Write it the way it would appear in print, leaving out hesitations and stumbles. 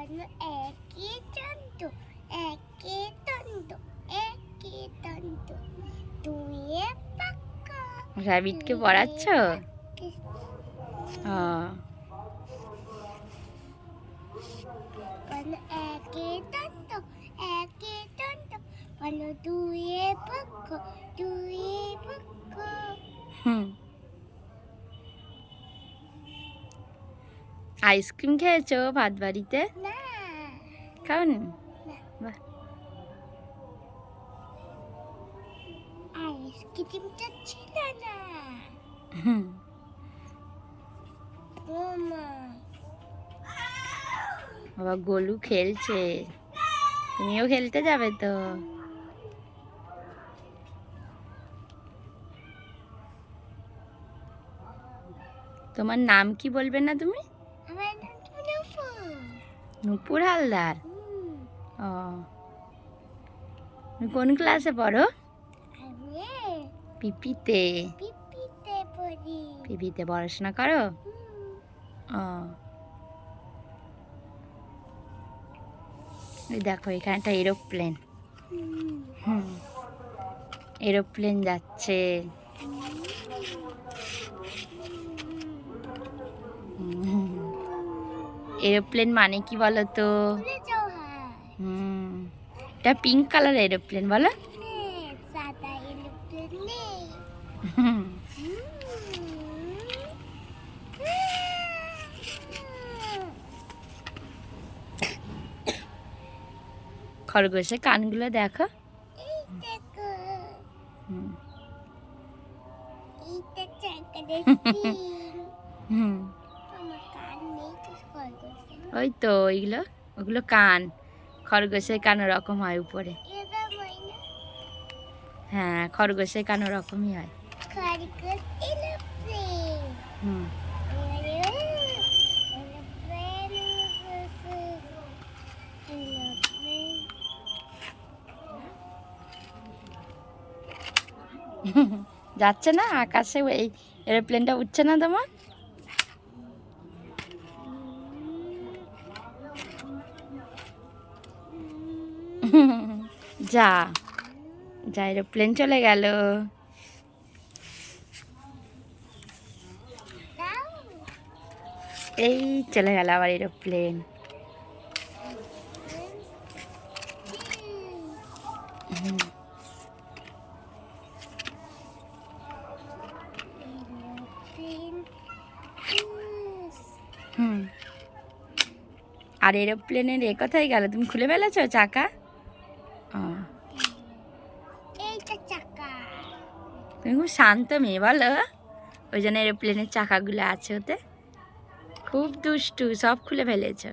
বলো একই তন্ত একই তন্ত একই তন্ত দুয়ে পাক্কা। রাবিটকে পড়াচ্ছ? বলো একই তন্ত একই তন্ত বলো দুয়ে পক্ষ দুয়ে পক্ষ। আইসক্রিম খেয়েছো ভাত বাড়িতে? না খাওনি? না, বাহ, আইসক্রিমটা ছিল না। হুম। ওমা বাবা গোলু খেলছে, তুমিও খেলতে যাবে তো? তোমার নাম কি বলবে না তুমি? আমার নাম তো নুপুর। নূপুর হালদার। হুম, ও, তুমি কোন ক্লাসে পড়ো? আমি পিপিতে। পিপিতে পড়ি। পিপিতে পড়াশোনা করো? হুম, ও, এই দেখো এখানে একটা এরোপ্লেন। হুম, এরোপ্লেন যাচ্ছে। এরোপ্লেন মানে কি বলো তো? উড়ে যাও হায়। এটা পিঙ্ক কালার এরোপ্লেন বলো। হ্যাঁ, সাদা এরোপ্লেন নেই। হুম, খরগোশের কানগুলো দেখো। এই দেখো, হুম, এইটা চাকারের সিং। হুম, আমার কান নেই তো খরগোশের। ওই তো ওগুলো কান। খরগোশের কান ওরকম হয় উপরে। এরা ময়না হ্যাঁ, খরগোশের কান ওরকমই হয়। খরগোশ এরোপ্লেন। হুম। যাচ্ছে না আকাশে, এই এরোপ্লেনটা উঠছে না তোমার? যা যা, এরোপ্লেন চলে গেল। এই চলে গেল আবার এরোপ্লেন। হুম। আর এরোপ্লেনের কোথায় গেল? তুমি খুলে ফেলেছো চাকা? ও, এইটা চাকা। তুমি খুব শান্ত মেয়ে বলো, ওই জন্য এরোপ্লেনের চাকাগুলো আছে ওতে। খুব দুষ্টু, সব খুলে ফেলেছো।